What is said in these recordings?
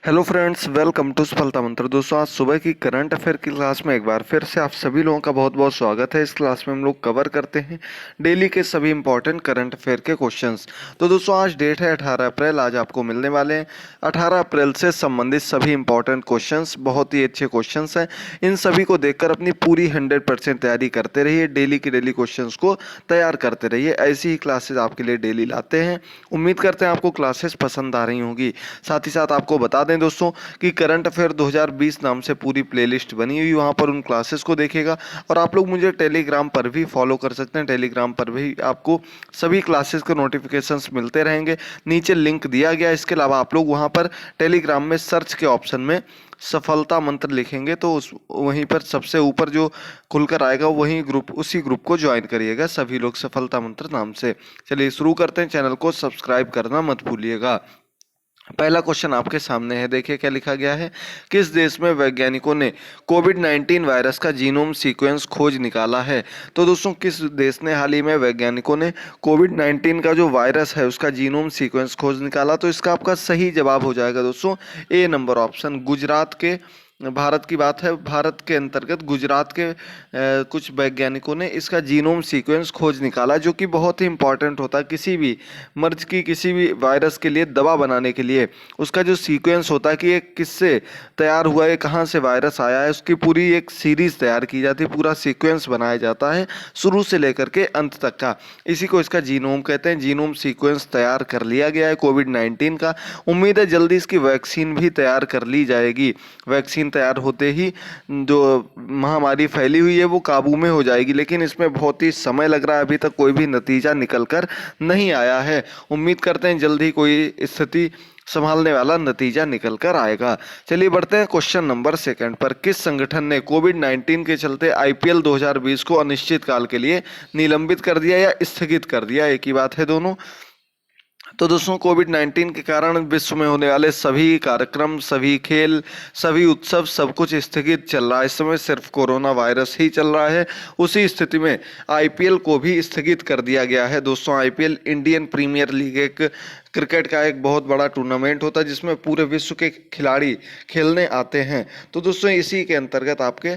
Hello friends, welcome to सफलता मंत्र। दोस्तों, आज सुबह की करंट अफेयर की क्लास में एक बार फिर से आप सभी लोगों का बहुत बहुत स्वागत है। इस क्लास में हम लोग कवर करते हैं डेली के सभी इंपॉर्टेंट करंट अफेयर के क्वेश्चंस। तो दोस्तों, आज डेट है 18 अप्रैल। आज आपको मिलने वाले हैं 18 अप्रैल से संबंधित सभी इंपॉर्टेंट क्वेश्चंस। बहुत ही अच्छे क्वेश्चंस हैं। इन सभी को देखकर अपनी पूरी 100% तैयारी करते रहिए। डेली के डेली क्वेश्चन को तैयार करते रहिए। ऐसी ही क्लासेज आपके लिए डेली लाते हैं। उम्मीद करते हैं आपको क्लासेस पसंद आ रही होंगी। साथ ही साथ आपको बता दें दोस्तों कि करंट अफेयर 2020 नाम से पूरी प्लेलिस्ट बनी हुई, वहाँ पर उन क्लासेस को देखेगा। और आप लोग मुझे टेलीग्राम पर भी फॉलो कर सकते हैं। टेलीग्राम पर भी आपको सभी क्लासेस के नोटिफिकेशंस मिलते रहेंगे। नीचे लिंक दिया गया। इसके अलावा आप लोग वहाँ पर टेलीग्राम में सर्च के ऑप्शन में सफलता मंत्र लिखेंगे तो उस वहीं पर सबसे ऊपर जो खुलकर आएगा वही ग्रुप, उसी ग्रुप को ज्वाइन करिएगा सभी लोग, सफलता मंत्र नाम से। चलिए शुरू करते हैं। चैनल को सब्सक्राइब करना मत भूलिएगा। पहला क्वेश्चन आपके सामने है, देखिए क्या लिखा गया है। किस देश में वैज्ञानिकों ने कोविड-19 वायरस का जीनोम सीक्वेंस खोज निकाला है? तो दोस्तों, किस देश ने हाल ही में वैज्ञानिकों ने कोविड-19 का जो वायरस है उसका जीनोम सीक्वेंस खोज निकाला? तो इसका आपका सही जवाब हो जाएगा दोस्तों ए नंबर ऑप्शन, गुजरात के। भारत की बात है। भारत के अंतर्गत गुजरात के कुछ वैज्ञानिकों ने इसका जीनोम सीक्वेंस खोज निकाला, जो कि बहुत ही इंपॉर्टेंट होता है। किसी भी मर्ज की, किसी भी वायरस के लिए दवा बनाने के लिए उसका जो सीक्वेंस होता है कि ये किससे तैयार हुआ है, कहाँ से वायरस आया है, उसकी पूरी एक सीरीज तैयार की जाती है। पूरा सीक्वेंस बनाया जाता है शुरू से लेकर के अंत तक का। इसी को इसका जीनोम कहते हैं। जीनोम सीक्वेंस तैयार कर लिया गया है कोविड-19 का। उम्मीद है जल्दी इसकी वैक्सीन भी तैयार कर ली जाएगी। वैक्सीन तैयार होते ही जो महामारी फैली हुई है वो काबू में हो जाएगी, लेकिन इसमें बहुत ही समय लग रहा है। अभी तक कोई भी नतीजा निकल कर नहीं आया है। उम्मीद करते हैं जल्द ही कोई स्थिति संभालने वाला नतीजा निकल कर आएगा। चलिए बढ़ते हैं क्वेश्चन नंबर सेकंड पर। किस संगठन ने कोविड-19 के चलते आईपीएल 2020 को अनिश्चित काल के लिए निलंबित कर दिया या स्थगित कर दिया? एक ही बात है दोनों। तो दोस्तों, कोविड-19 के कारण विश्व में होने वाले सभी कार्यक्रम, सभी खेल, सभी उत्सव, सब कुछ स्थगित चल रहा है। इस समय सिर्फ कोरोना वायरस ही चल रहा है। उसी स्थिति में आईपीएल को भी स्थगित कर दिया गया है। दोस्तों, आईपीएल इंडियन प्रीमियर लीग एक क्रिकेट का एक बहुत बड़ा टूर्नामेंट होता है जिसमें पूरे विश्व के खिलाड़ी खेलने आते हैं। तो दोस्तों, इसी के अंतर्गत आपके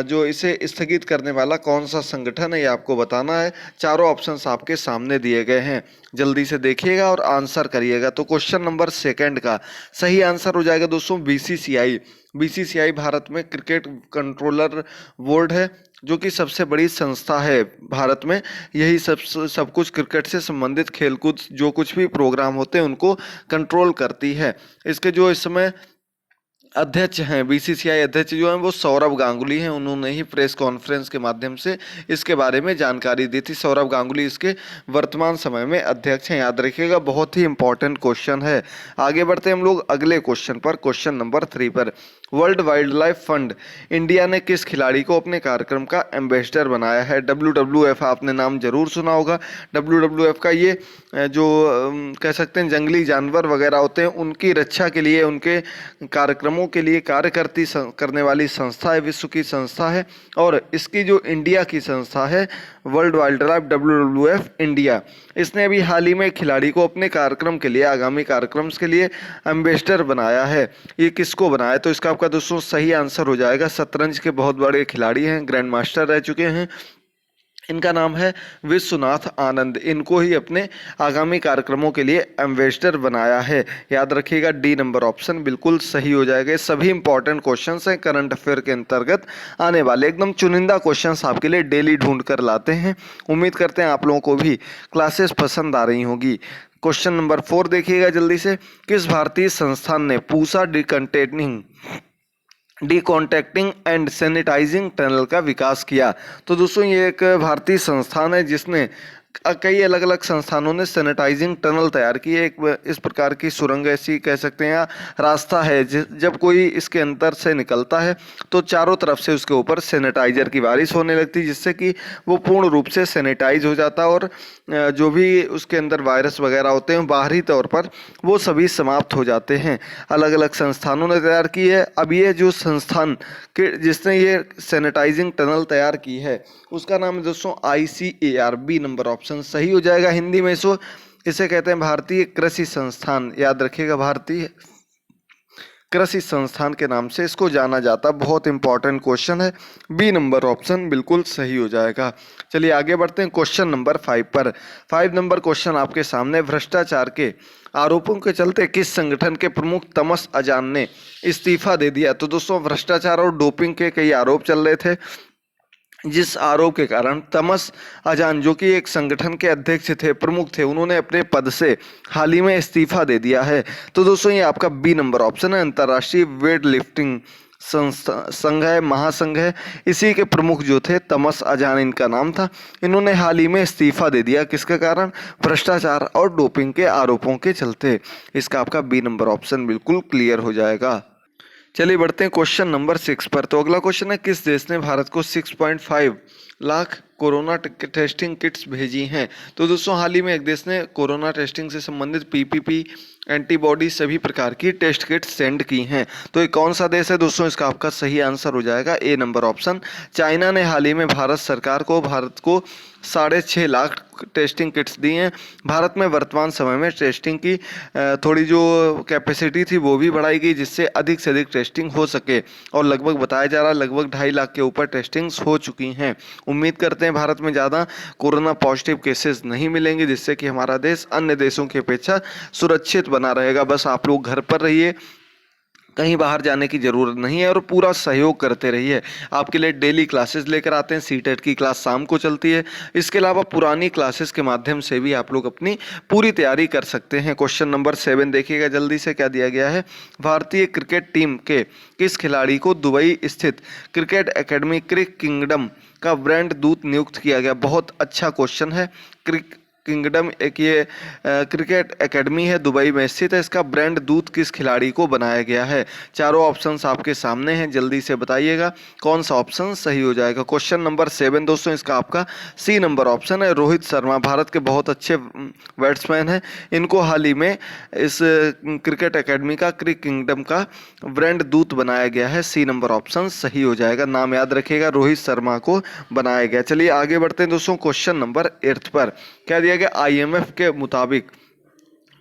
जो इसे स्थगित करने वाला कौन सा संगठन है ये आपको बताना है। चारों ऑप्शंस आपके सामने दिए गए हैं, जल्दी से देखिएगा और आंसर करिएगा। तो क्वेश्चन नंबर सेकंड का सही आंसर हो जाएगा दोस्तों बीसीसीआई। बीसीसीआई भारत में क्रिकेट कंट्रोलर बोर्ड है, जो कि सबसे बड़ी संस्था है भारत में। यही सब कुछ क्रिकेट से संबंधित खेलकूद जो कुछ भी प्रोग्राम होते हैं उनको कंट्रोल करती है। इसके जो इस समय अध्यक्ष हैं, बीसीसीआई अध्यक्ष जो हैं वो सौरव गांगुली हैं। उन्होंने ही प्रेस कॉन्फ्रेंस के माध्यम से इसके बारे में जानकारी दी थी। सौरव गांगुली इसके वर्तमान समय में अध्यक्ष हैं, याद रखिएगा। बहुत ही इंपॉर्टेंट क्वेश्चन है। आगे बढ़ते हैं हम लोग अगले क्वेश्चन पर, क्वेश्चन नंबर 3 पर। World wild life fund India ने किस खिलाड़ी को अपने कार्यक्रम का एम्बेसडर बनाया है? WWF आपने नाम जरूर सुना होगा। WWF का ये जो कह सकते हैं जंगली जानवर वगैरह होते हैं उनकी रक्षा के लिए, उनके कार्यक्रमों के लिए कार्य करने वाली संस्था है, विश्व की संस्था है। और इसकी जो इंडिया की संस्था है world wild life, WWF India, इसने अभी हाल ही में खिलाड़ी को अपने कार्यक्रम के लिए, आगामी कार्यक्रम के लिए एम्बेसडर बनाया है। ये किसको बनाया? तो इसका आपका दोस्तों सही आंसर हो जाएगा, शतरंज के बहुत बड़े खिलाड़ी हैं, ग्रैंड मास्टर रह चुके हैं। इनका नाम है विश्वनाथ आनंद। इनको ही अपने आगामी कार्यक्रमों के लिए एम्बेसडर बनाया है। याद रखिएगा, डी नंबर ऑप्शन बिल्कुल सही हो जाएगा। ये सभी इंपॉर्टेंट क्वेश्चंस हैं करंट अफेयर के अंतर्गत आने वाले, एकदम चुनिंदा क्वेश्चंस आपके लिए डेली ढूंढ कर लाते हैं। उम्मीद करते हैं आप लोगों को भी क्लासेस पसंद आ रही होंगी। क्वेश्चन नंबर 4 देखिएगा जल्दी से। किस भारतीय संस्थान ने पूसा डिकॉन्टैक्टिंग एंड सैनिटाइजिंग टनल का विकास किया? तो दोस्तों, ये एक भारतीय संस्थान है जिसने कई अलग अलग संस्थानों ने सैनिटाइजिंग टनल तैयार की है। एक इस प्रकार की सुरंग ऐसी कह सकते हैं या रास्ता है, जब कोई इसके अंदर से निकलता है तो चारों तरफ से उसके ऊपर सैनिटाइजर की बारिश होने लगती है, जिससे कि वो पूर्ण रूप से सैनिटाइज हो जाता है और जो भी उसके अंदर वायरस वगैरह होते हैं बाहरी तौर पर वो सभी समाप्त हो जाते हैं। अलग अलग संस्थानों ने तैयार की है। अब ये जो संस्थान के जिसने ये सैनिटाइजिंग टनल तैयार की है उसका नाम है दोस्तों ICAR। बी नंबर ऑप्शन सही हो जाएगा। हिंदी में इसे कहते हैं भारतीय कृषि संस्थान। याद रखिएगा, भारतीय कृषि संस्थान के नाम से इसको जाना जाता है। बहुत इंपॉर्टेंट क्वेश्चन है, बी नंबर ऑप्शन बिल्कुल सही हो जाएगा। चलिए आगे बढ़ते हैं क्वेश्चन नंबर 5 पर। 5 नंबर क्वेश्चन आपके सामने, भ्रष्टाचार के आरोपों के चलते किस संगठन के प्रमुख तमस अजान ने इस्तीफा दे दिया। तो दोस्तों भ्रष्टाचार और डोपिंग के कई आरोप चल रहे थे, जिस आरोप के कारण तमस अजान जो कि एक संगठन के अध्यक्ष थे, प्रमुख थे, उन्होंने अपने पद से हाल ही में इस्तीफा दे दिया है। तो दोस्तों ये आपका बी नंबर ऑप्शन है, अंतर्राष्ट्रीय वेट लिफ्टिंग संस्था संघ है, महासंघ है, इसी के प्रमुख जो थे तमस अजान इनका नाम था। इन्होंने हाल ही में इस्तीफा दे दिया, किसके कारण? भ्रष्टाचार और डोपिंग के आरोपों के चलते। इसका आपका बी नंबर ऑप्शन बिल्कुल क्लियर हो जाएगा। चलिए बढ़ते हैं क्वेश्चन नंबर 6 पर। तो अगला क्वेश्चन है, किस देश ने भारत को 6.5 लाख कोरोना टेस्टिंग किट्स भेजी हैं। तो दोस्तों हाल ही में एक देश ने कोरोना टेस्टिंग से संबंधित पीपीपी एंटीबॉडी सभी प्रकार की टेस्ट किट सेंड की हैं। तो ये कौन सा देश है दोस्तों? इसका आपका सही आंसर हो जाएगा ए नंबर ऑप्शन। चाइना ने हाल ही में भारत सरकार को 6.5 लाख टेस्टिंग किट्स दी हैं। भारत में वर्तमान समय में टेस्टिंग की थोड़ी जो कैपेसिटी थी वो भी बढ़ाई गई, जिससे अधिक से अधिक टेस्टिंग हो सके, और लगभग बताया जा रहा है लगभग 2.5 लाख के ऊपर टेस्टिंग्स हो चुकी हैं। उम्मीद करते हैं भारत में ज़्यादा कोरोना पॉजिटिव केसेस नहीं मिलेंगे, जिससे कि हमारा देश अन्य देशों की अपेक्षा सुरक्षित बना रहेगा। बस आप लोग घर पर रहिए, कहीं बाहर जाने की ज़रूरत नहीं है, और पूरा सहयोग करते रहिए। आपके लिए डेली क्लासेस लेकर आते हैं, सीटेट की क्लास शाम को चलती है। इसके अलावा पुरानी क्लासेस के माध्यम से भी आप लोग अपनी पूरी तैयारी कर सकते हैं। क्वेश्चन नंबर 7 देखिएगा जल्दी से, क्या दिया गया है। भारतीय क्रिकेट टीम के किस खिलाड़ी को दुबई स्थित क्रिकेट एकेडमी क्रिक किंगडम का ब्रांड दूत नियुक्त किया गया? बहुत अच्छा क्वेश्चन है। क्रिक किंगडम एक ये क्रिकेट एकेडमी है, दुबई में स्थित है। इसका ब्रांड दूत किस खिलाड़ी को बनाया गया है? चारों ऑप्शंस आपके सामने हैं, जल्दी से बताइएगा कौन सा ऑप्शन सही हो जाएगा। क्वेश्चन नंबर 7 दोस्तों, इसका आपका सी नंबर ऑप्शन है। रोहित शर्मा भारत के बहुत अच्छे बैट्समैन हैं। इनको हाल ही में इस क्रिकेट एकेडमी का क्रिक किंगडम का ब्रांड दूत बनाया गया है। सी नंबर ऑप्शन सही हो जाएगा, नाम याद रखिएगा, रोहित शर्मा को बनाया गया। चलिए आगे बढ़ते हैं दोस्तों क्वेश्चन नंबर 8 पर। क्या दिया गया? आईएमएफ के मुताबिक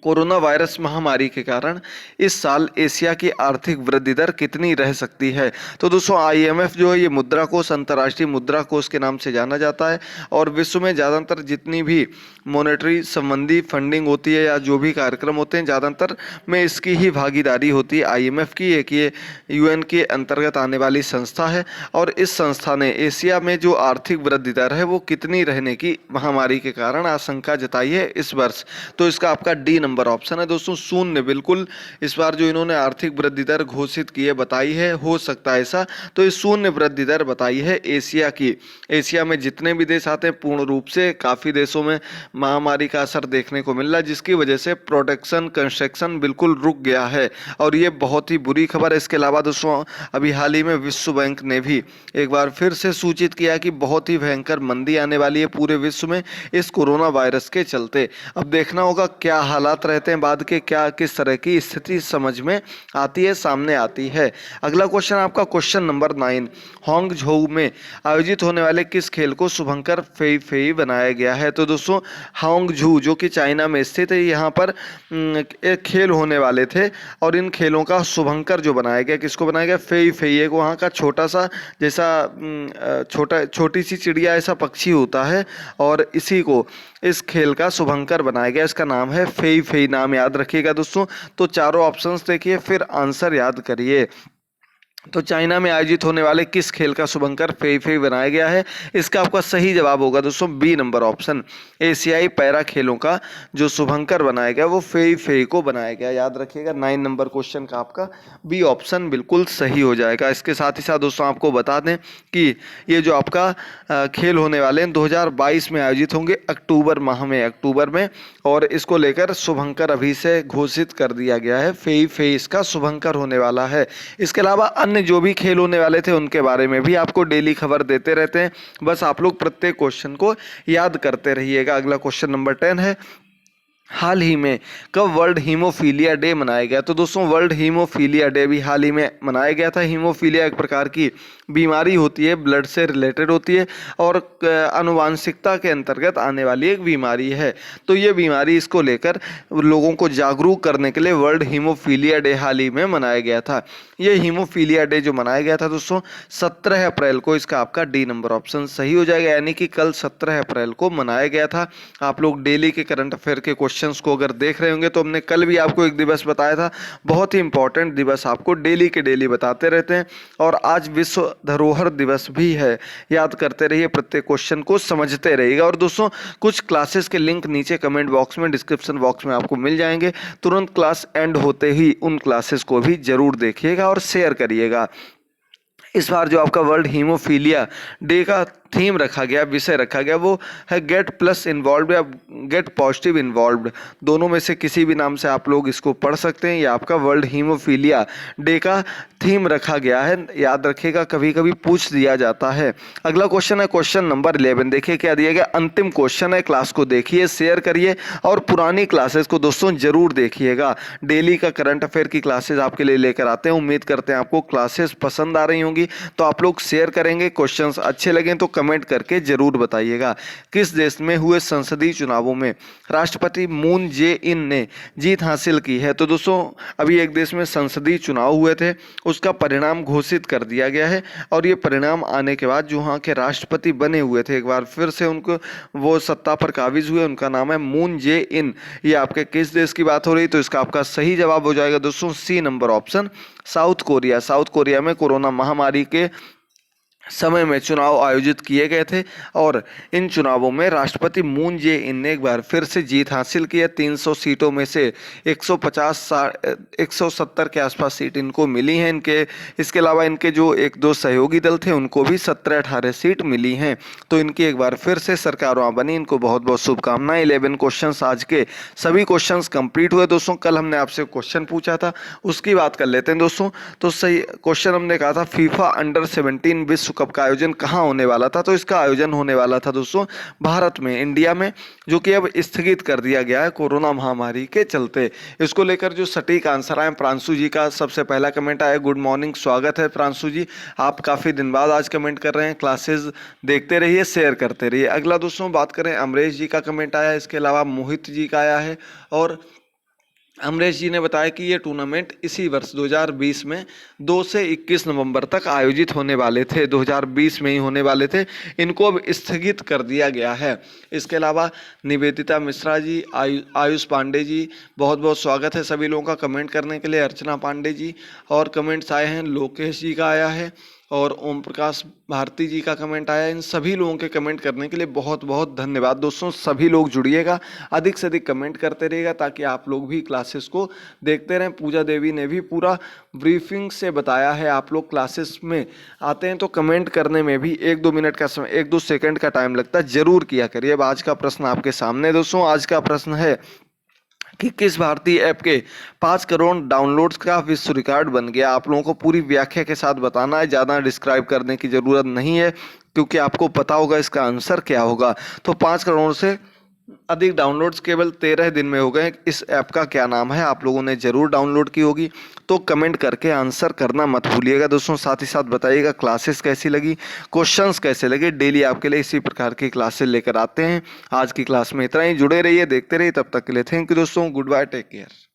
कोरोना वायरस महामारी के कारण इस साल एशिया की आर्थिक वृद्धि दर कितनी रह सकती है? तो दोस्तों आईएमएफ जो है ये मुद्रा कोष, अंतर्राष्ट्रीय मुद्रा कोष के नाम से जाना जाता है, और विश्व में ज़्यादातर जितनी भी मॉनेटरी संबंधी फंडिंग होती है या जो भी कार्यक्रम होते हैं, ज़्यादातर में इसकी ही भागीदारी होती है। आईएमएफ की एक ये यूएन के अंतर्गत आने वाली संस्था है, और इस संस्था ने एशिया में जो आर्थिक वृद्धि दर है वो कितनी रहने की महामारी के कारण आशंका जताई है इस वर्ष। तो इसका आपका डी नंबर ऑप्शन है दोस्तों, शून्य। बिल्कुल इस बार जो इन्होंने आर्थिक वृद्धि दर घोषित की है, बताई है, हो सकता है ऐसा, तो ये शून्य वृद्धि दर बताई है एशिया की। एशिया में जितने भी देश आते हैं पूर्ण रूप से काफ़ी देशों में महामारी का असर देखने को मिल रहा है, जिसकी वजह से प्रोडक्शन कंस्ट्रक्शन बिल्कुल रुक गया है, और ये बहुत ही बुरी खबर है। इसके अलावा दोस्तों अभी हाल ही में विश्व बैंक ने भी एक बार फिर से सूचित किया कि बहुत ही भयंकर मंदी आने वाली है पूरे विश्व में इस कोरोना वायरस के चलते। अब देखना होगा क्या हालात रहते हैं बाद के, क्या किस तरह की स्थिति समझ में आती है, सामने आती है। अगला क्वेश्चन आपका क्वेश्चन नंबर 9, हांगझोउ में आयोजित होने वाले किस खेल को शुभंकर फेई फेई बनाया गया है? तो दोस्तों हांगझोउ जो कि चाइना में स्थित है, यहाँ पर एक खेल होने वाले थे, और इन खेलों का शुभंकर जो बनाया गया, किसको बनाया गया? फेई फेई, एक वहाँ का छोटा सा जैसा छोटी सी चिड़िया ऐसा पक्षी होता है, और इसी को इस खेल का शुभंकर बनाया गया। इसका नाम है फेई फेई, नाम याद रखिएगा दोस्तों। तो चारों ऑप्शंस देखिए, फिर आंसर याद करिए। तो चाइना में आयोजित होने वाले किस खेल का शुभंकर फेई फेई बनाया गया है? इसका आपका सही जवाब होगा दोस्तों बी नंबर ऑप्शन। एशियाई पैरा खेलों का जो शुभंकर बनाया गया वो फेई फेई को बनाया गया, याद रखिएगा। 9 नंबर क्वेश्चन का आपका बी ऑप्शन बिल्कुल सही हो जाएगा। इसके साथ ही साथ दोस्तों आपको बता दें कि ये जो आपका खेल होने वाले हैं 2022 में आयोजित होंगे अक्टूबर माह में, अक्टूबर में, और इसको लेकर शुभंकर अभी से घोषित कर दिया गया है। फेई फेई इसका शुभंकर होने वाला है। इसके अलावा अन्य जो भी खेल होने वाले थे उनके बारे में भी आपको डेली खबर देते रहते हैं, बस आप लोग प्रत्येक क्वेश्चन को याद करते रहिएगा। अगला क्वेश्चन नंबर 10 है, हाल ही में कब वर्ल्ड हीमोफीलिया डे मनाया गया? तो दोस्तों वर्ल्ड हीमोफीलिया डे भी हाल ही में मनाया गया था। हीमोफीलिया एक प्रकार की बीमारी होती है, ब्लड से रिलेटेड होती है और आनुवांशिकता के अंतर्गत आने वाली एक बीमारी है। तो ये बीमारी, इसको लेकर लोगों को जागरूक करने के लिए वर्ल्ड हीमोफीलिया डे हाल ही में मनाया गया था। ये हीमोफीलिया डे जो मनाया गया था दोस्तों 17 अप्रैल को, इसका आपका डी नंबर ऑप्शन सही हो जाएगा, यानी कि कल 17 अप्रैल को मनाया गया था। आप लोग डेली के करंट अफेयर के क्वेश्चंस को अगर देख रहे होंगे तो हमने कल भी आपको एक दिवस बताया था, बहुत ही इंपॉर्टेंट दिवस आपको डेली के डेली बताते रहते हैं। और आज विश्व धरोहर दिवस भी है, याद करते रहिए, प्रत्येक क्वेश्चन को समझते रहिएगा। और दोस्तों कुछ क्लासेस के लिंक नीचे कमेंट बॉक्स में, डिस्क्रिप्शन बॉक्स में आपको मिल जाएंगे। तुरंत क्लास एंड होते ही उन क्लासेस को भी जरूर देखिएगा और शेयर करिएगा। इस बार जो आपका वर्ल्ड हीमोफीलिया डे का थीम रखा गया, विषय रखा गया, वो है गेट प्लस इन्वॉल्व या गेट पॉजिटिव इन्वॉल्व। दोनों में से किसी भी नाम से आप लोग इसको पढ़ सकते हैं। ये आपका वर्ल्ड हीमोफीलिया डे का थीम रखा गया है, याद रखिएगा, कभी कभी पूछ दिया जाता है। अगला क्वेश्चन है क्वेश्चन नंबर 11। देखिए क्या दिया गया, अंतिम क्वेश्चन है। क्लास को देखिए, शेयर करिए और पुरानी क्लासेस को दोस्तों जरूर देखिएगा। डेली का करंट अफेयर की क्लासेस आपके लिए लेकर आते हैं। उम्मीद करते हैं आपको क्लासेस पसंद आ रही होंगी, तो आप लोग शेयर करेंगे। क्वेश्चंस अच्छे लगें तो कमेंट करके जरूर बताइएगा। किस देश में हुए संसदीय चुनावों में राष्ट्रपति मून जे इन ने जीत हासिल की है? तो दोस्तों अभी एक देश में संसदीय चुनाव हुए थे, उसका परिणाम घोषित कर दिया गया है और ये परिणाम आने के बाद जो वहाँ के राष्ट्रपति बने हुए थे, एक बार फिर से उनको वो सत्ता पर काबिज हुए। उनका नाम है मून जे इन। ये आपके किस देश की बात हो रही? तो इसका आपका सही जवाब हो जाएगा दोस्तों C number option, South Korea. South Korea में कोरोना महामारी के समय में चुनाव आयोजित किए गए थे और इन चुनावों में राष्ट्रपति मून जे इन ने एक बार फिर से जीत हासिल की है। 300 सीटों में से 170 के आसपास सीट इनको मिली हैं। इसके अलावा इनके जो एक दो सहयोगी दल थे उनको भी 17-18 सीट मिली हैं। तो इनकी एक बार फिर से सरकार वहाँ बनी, इनको बहुत बहुत शुभकामनाएं। 11 क्वेश्चंस आज के सभी क्वेश्चंस कंप्लीट हुए दोस्तों। कल हमने आपसे क्वेश्चन पूछा था, उसकी बात कर लेते हैं दोस्तों। तो सही क्वेश्चन हमने कहा था फीफा अंडर 17 विश्व कप का आयोजन कहाँ होने वाला था? तो इसका आयोजन होने वाला था दोस्तों भारत में, इंडिया में, जो कि अब स्थगित कर दिया गया है कोरोना महामारी के चलते। इसको लेकर जो सटीक आंसर आए, प्रांशु जी का सबसे पहला कमेंट आया। गुड मॉर्निंग, स्वागत है प्रांशु जी, आप काफ़ी दिन बाद आज कमेंट कर रहे हैं। क्लासेस देखते रहिए, शेयर करते रहिए। अगला दोस्तों बात करें, अमरेश जी का कमेंट आया, इसके अलावा मोहित जी का आया है। और अमरेश जी ने बताया कि ये टूर्नामेंट इसी वर्ष 2020 में 2 से 21 नवंबर तक आयोजित होने वाले थे, 2020 में ही होने वाले थे, इनको अब स्थगित कर दिया गया है। इसके अलावा निवेदिता मिश्रा जी, आयुष पांडे जी, बहुत बहुत स्वागत है सभी लोगों का कमेंट करने के लिए। अर्चना पांडे जी, और कमेंट्स आए हैं, लोकेश जी का आया है और ओम प्रकाश भारती जी का कमेंट आया। इन सभी लोगों के कमेंट करने के लिए बहुत बहुत धन्यवाद दोस्तों। सभी लोग जुड़िएगा, अधिक से अधिक कमेंट करते रहिएगा ताकि आप लोग भी क्लासेस को देखते रहें। पूजा देवी ने भी पूरा ब्रीफिंग से बताया है। आप लोग क्लासेस में आते हैं तो कमेंट करने में भी 1-2 मिनट का समय, 1-2 सेकंड का टाइम लगता है, जरूर किया करिए। अब आज का प्रश्न आपके सामने दोस्तों। आज का प्रश्न है कि किस भारतीय ऐप के 5 करोड़ डाउनलोड्स का विश्व रिकॉर्ड बन गया? आप लोगों को पूरी व्याख्या के साथ बताना है, ज़्यादा डिस्क्राइब करने की ज़रूरत नहीं है क्योंकि आपको पता होगा इसका आंसर क्या होगा। तो 5 करोड़ से अधिक डाउनलोड्स केवल 13 दिन में हो गए। इस ऐप का क्या नाम है? आप लोगों ने ज़रूर डाउनलोड की होगी, तो कमेंट करके आंसर करना मत भूलिएगा दोस्तों। साथ ही साथ बताइएगा क्लासेस कैसी लगी, क्वेश्चंस कैसे लगे। डेली आपके लिए इसी प्रकार की क्लासेस लेकर आते हैं। आज की क्लास में इतना ही, जुड़े रहिए, देखते रहिए। तब तक के लिए थैंक यू दोस्तों, गुड बाय, टेक केयर।